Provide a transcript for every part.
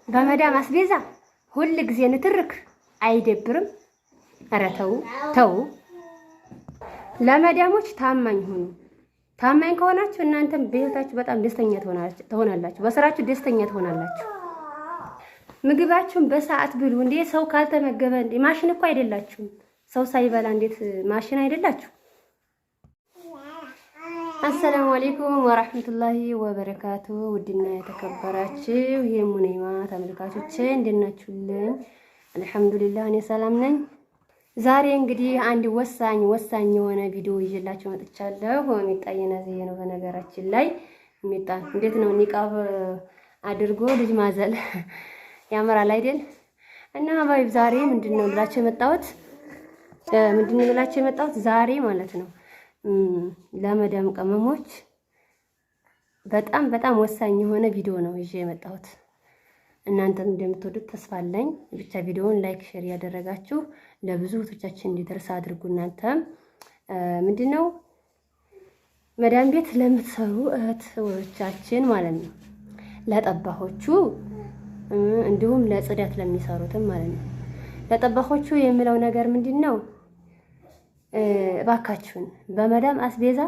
በመዳም አስቤዛ ሁል ጊዜ ንትርክ አይደብርም? ኧረ ተው ተው። ለመዳሞች ታማኝ ሁኑ። ታማኝ ከሆናችሁ እናንተም በህይወታችሁ በጣም ደስተኛ ትሆናላችሁ። በስራችሁ ደስተኛ ትሆናላችሁ። ምግባችሁን በሰዓት ብሉ። እንዴ ሰው ካልተመገበ እንዴ ማሽን እኮ አይደላችሁም። ሰው ሳይበላ እንዴት ማሽን አይደላችሁ? አሰላሙ አለይኩም ወራህመቱላሂ ወበረካቱ። ውድና የተከበራችሁ የሙኒማ ተመልካቾቼ እንዴት ናችሁልኝ? አልሐምዱሊላህ እኔ ሰላም ነኝ። ዛሬ እንግዲህ አንድ ወሳኝ የሆነ ቪዲዮ ይዤላችሁ መጥቻለሁ። ሚጣየና ነው። በነገራችን ላይ ሚጣ እንዴት ነው ኒቃብ አድርጎ ልጅ ማዘል ያምራል አይደል? እና ባይ ዛሬ ምንድነው ብላችሁ የመጣሁት ዛሬ ማለት ነው ለመዳም ቅመሞች በጣም ወሳኝ የሆነ ቪዲዮ ነው ይዤ የመጣሁት። እናንተም እንደምትወዱት ተስፋ አለኝ። ብቻ ቪዲዮውን ላይክ፣ ሼር ያደረጋችሁ ለብዙ እህቶቻችን እንዲደርስ አድርጉ። እናንተም ምንድነው መዳም ቤት ለምትሰሩ እህቶቻችን ማለት ነው ለጠባሆቹ እንዲሁም ለጽዳት ለሚሰሩትም ማለት ነው ለጠባሆቹ የሚለው ነገር ምንድነው? እባካችሁን በመዳም አስቤዛ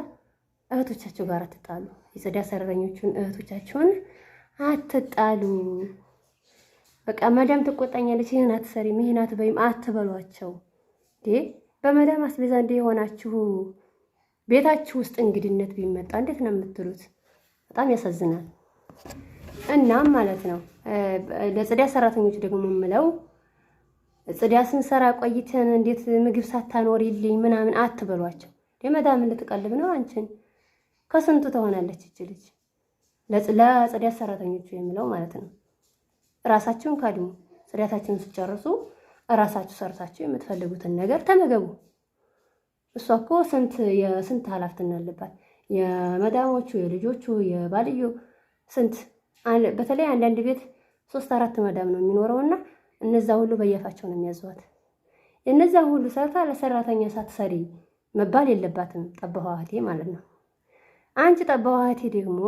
እህቶቻችሁ ጋር አትጣሉ። የጽዳት ሰራተኞቹን እህቶቻችሁን አትጣሉ። በቃ መዳም ትቆጣኛለች፣ ይሄን አትሰሪም፣ ይሄን አትበይም አትበሏቸው። በመዳም አስቤዛ እንደ የሆናችሁ ቤታችሁ ውስጥ እንግድነት ቢመጣ እንዴት ነው የምትሉት? በጣም ያሳዝናል። እናም ማለት ነው ለጽዳት ሰራተኞች ደግሞ የምለው ጽዳት ስንሰራ ቆይተን እንዴት ምግብ ሳታኖሪልኝ ምናምን አትበሏቸው። ለመዳም ልትቀልብ ነው አንቺን። ከስንቱ ትሆናለች እቺ ልጅ። ለጽዳት ሰራተኞቹ የምለው ማለት ነው ራሳችሁን ካድሙ። ጽዳታችሁን ስጨርሱ ራሳችሁ ሰርታችሁ የምትፈልጉትን ነገር ተመገቡ። እሷ እኮ ስንት ኃላፊነት አለባት። የመዳሞቹ፣ የልጆቹ፣ የባልዮ ስንት በተለይ አንዳንድ ቤት 3-4 መዳም ነው የሚኖረውና እነዛ ሁሉ በየፋቸው ነው የሚያዟት። እነዛ ሁሉ ሰርታ ለሰራተኛ ሳትሰሪ መባል የለባትም ጠባኋቴ ማለት ነው። አንቺ ጠባኋቴ ደግሞ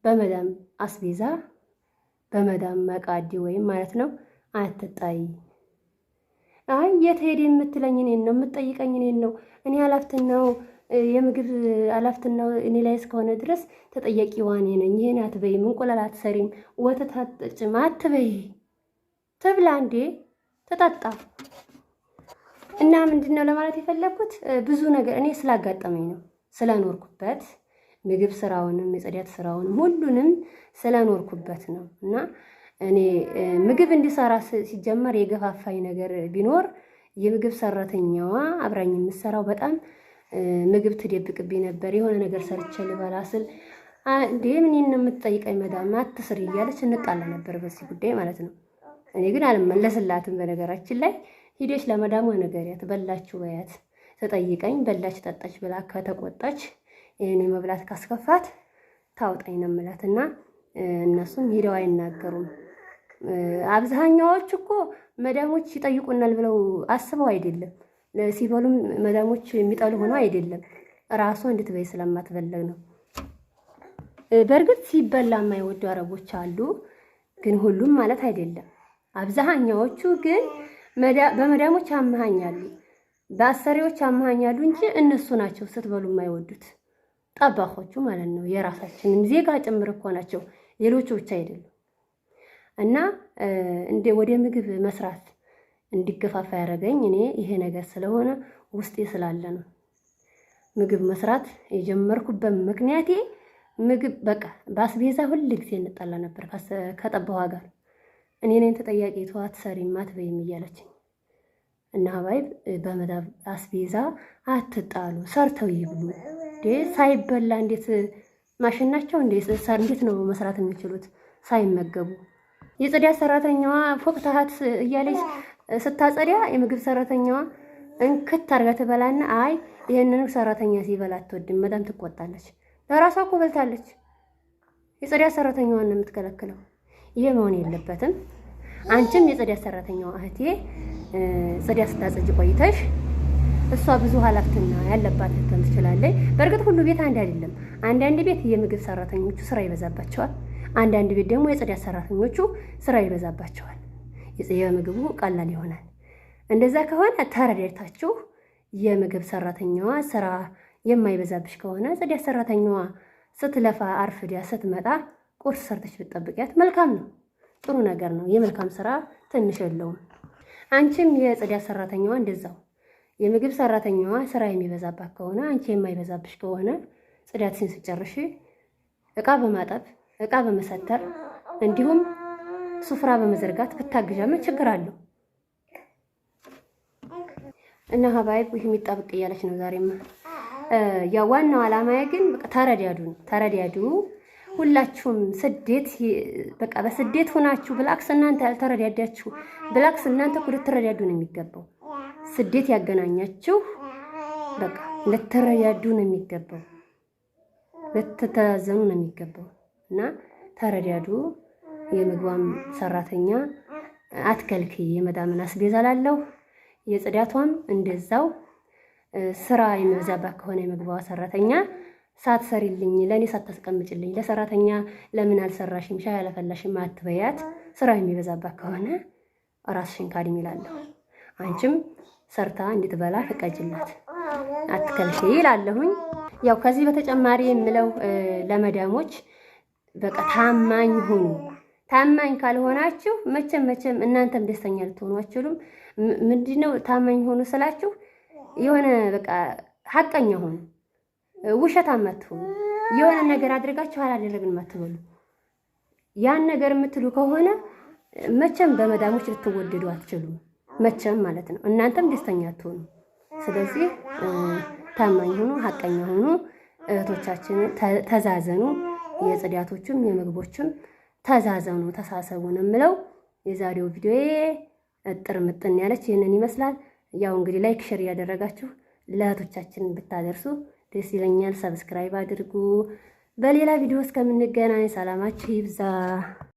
በመዳም አስቤዛ በመዳም መቃዲ ወይም ማለት ነው አትጣይ። አይ የት ሄደ የምትለኝ እኔን ነው የምትጠይቀኝ እኔን ነው። እኔ ኃላፊነቱ የምግብ ኃላፊነቱ እኔ ላይ እስከሆነ ድረስ ተጠያቂዋ እኔ ነኝ። ይሄን አትበይም፣ እንቁላል አትሰሪም፣ ወተት አትጠጭም አትበይ። ትብላ እንዴ ተጣጣ። እና ምንድነው ለማለት የፈለኩት ብዙ ነገር እኔ ስላጋጠመኝ ነው ስለኖርኩበት ምግብ ስራውንም የጽዳት ስራውንም ሁሉንም ስለኖርኩበት ነው። እና እኔ ምግብ እንዲሰራ ሲጀመር የገፋፋኝ ነገር ቢኖር የምግብ ሰራተኛዋ አብራኝ የምትሰራው በጣም ምግብ ትደብቅብኝ ነበር። የሆነ ነገር ሰርቼ ልበላ ስል እንዴ ምን ነው የምትጠይቀኝ መዳም አትስሪ እያለች እንጣላ ነበር በዚህ ጉዳይ ማለት ነው። እኔ ግን አልመለስላትም። በነገራችን ላይ ሂደሽ ለመዳሟ ነገሪያት በላችሁ በያት ተጠይቀኝ በላች ጠጣች ብላ ከተቆጣች የኔ መብላት ካስከፋት ታውጣኝ ነው የምላት። እና እነሱም ሄደው አይናገሩም። አብዛኛዎቹ እኮ መዳሞች ይጠይቁናል ብለው አስበው አይደለም። ሲበሉም መዳሞች የሚጠሉ ሆኖ አይደለም፣ ራሷ እንድትበይ ስለማትፈልግ ነው። በእርግጥ ሲበላ የማይወዱ አረቦች አሉ፣ ግን ሁሉም ማለት አይደለም። አብዛኛዎቹ ግን በመዳሞች አመሃኛሉ፣ በአሰሪዎች አመሃኛሉ እንጂ እነሱ ናቸው ስትበሉ የማይወዱት ጠባኾቹ ማለት ነው። የራሳችንን ዜጋ ጭምር እኮ ናቸው፣ ሌሎቹ ብቻ አይደሉም። እና ወደ ምግብ መስራት እንዲገፋፋ ያደረገኝ እኔ ይሄ ነገር ስለሆነ ውስጤ ስላለ ነው። ምግብ መስራት የጀመርኩበት ምክንያቴ ምግብ በቃ በአስቤዛ ሁል ጊዜ እንጣላ ነበር ከጠባኋ ጋር። እኔ ነኝ ተጠያቂ ተዋት ሰሪም አትበይም እያለችኝ። እና ሀባይብ በመዳም አስቤዛ አትጣሉ፣ ሰርተው ይብሉ። ሳይበላ እንዴት ማሽናቸው እንዴት ነው መስራት የሚችሉት ሳይመገቡ? የጽዳት ሰራተኛዋ ፎቅ ታህት እያለች ስታጸዳ የምግብ ሰራተኛዋ እንክት አርጋ ትበላና አይ ይሄንን ሰራተኛ ሲበላ አትወድም መዳም ትቆጣለች። ለራሷ እኮ በልታለች። የጽዳት ሰራተኛዋን ነው የምትከለክለው። ይሄ መሆን የለበትም። አንቺም የጽዳት ሰራተኛዋ እህቴ ጽዳት ስታጸጂ ቆይተሽ እሷ ብዙ ኃላፊነት ያለባት ልትሆን ትችላለች። በእርግጥ ሁሉ ቤት አንድ አይደለም። አንዳንድ ቤት የምግብ ሰራተኞቹ ስራ ይበዛባቸዋል። አንዳንድ ቤት ደግሞ የጽዳት ሰራተኞቹ ስራ ይበዛባቸዋል፣ የምግቡ ቀላል ይሆናል። እንደዛ ከሆነ ተረዳድታችሁ የምግብ ሰራተኛዋ ስራ የማይበዛብሽ ከሆነ ጽዳት ሰራተኛዋ ስትለፋ አርፍዳ ስትመጣ ቁርስ ሰርተሽ ብትጠብቂያት መልካም ነው፣ ጥሩ ነገር ነው። የመልካም ስራ ትንሽ የለውም። አንቺም የጽዳት ሰራተኛዋ እንደዛው የምግብ ሰራተኛዋ ስራ የሚበዛባት ከሆነ አንቺ የማይበዛብሽ ከሆነ ጽዳትሽን ስጨርሽ እቃ በማጠብ እቃ በመሰተር እንዲሁም ሱፍራ በመዘርጋት ብታግዣ ምን ችግር አለው? እና ሀባይ ይህ የሚጣብቅ እያለች ነው ዛሬማ። ያ ዋናው አላማዬ ግን በቃ ተረዳዱ። ሁላችሁም ስደት በቃ በስደት ሆናችሁ ብላክስ እናንተ ያልተረዳዳችሁ ብላክስ እናንተ እኮ ልትረዳዱ ነው የሚገባው። ስደት ያገናኛችሁ በቃ ልትረዳዱ ነው የሚገባው፣ ልትተዛዘኑ ነው የሚገባው። እና ተረዳዱ። የምግቧም ሰራተኛ አትከልክይ፣ የመዳምን አስቤዛ ላለሁ የጽዳቷም እንደዛው ስራ የሚበዛባት ከሆነ የምግቧ ሰራተኛ ሳትሰሪልኝ ለኔ ሳታስቀምጭልኝ ለሰራተኛ ለምን አልሰራሽም ሻይ አላፈላሽም አትበያት። ስራ የሚበዛባት ከሆነ ራስሽን ካድሚ እላለሁ። አንቺም ሰርታ እንድትበላ ፍቀጅላት፣ አትከልክይ እላለሁኝ። ያው ከዚህ በተጨማሪ የምለው ለመዳሞች በቃ ታማኝ ሁኑ። ታማኝ ካልሆናችሁ መቼም እናንተም ደስተኛ ልትሆኑ አትችሉም። ምንድነው ታማኝ ሆኑ ስላችሁ የሆነ በቃ ሐቀኛ ሆኑ፣ ውሸታም አትሆኑ። የሆነ ነገር አድርጋችሁ አላደረግንም አትበሉ። ያን ነገር የምትሉ ከሆነ መቼም በመዳሞች ልትወደዱ አትችሉም፣ መቼም ማለት ነው። እናንተም ደስተኛ አትሆኑ። ስለዚህ ታማኝ ሆኑ፣ ሐቀኛ ሆኑ። እህቶቻችን ተዛዘኑ። የጽዳቶቹም የምግቦቹም ተዛዘኑ፣ ተሳሰቡ ነው የምለው። የዛሬው ቪዲዮ እጥር ምጥን ያለች ይህንን ይመስላል። ያው እንግዲህ ላይክ ሼር እያደረጋችሁ ለእህቶቻችን ብታደርሱ ደስ ይለኛል። ሰብስክራይብ አድርጉ። በሌላ ቪዲዮ እስከምንገናኝ ሰላማችሁ ይብዛ።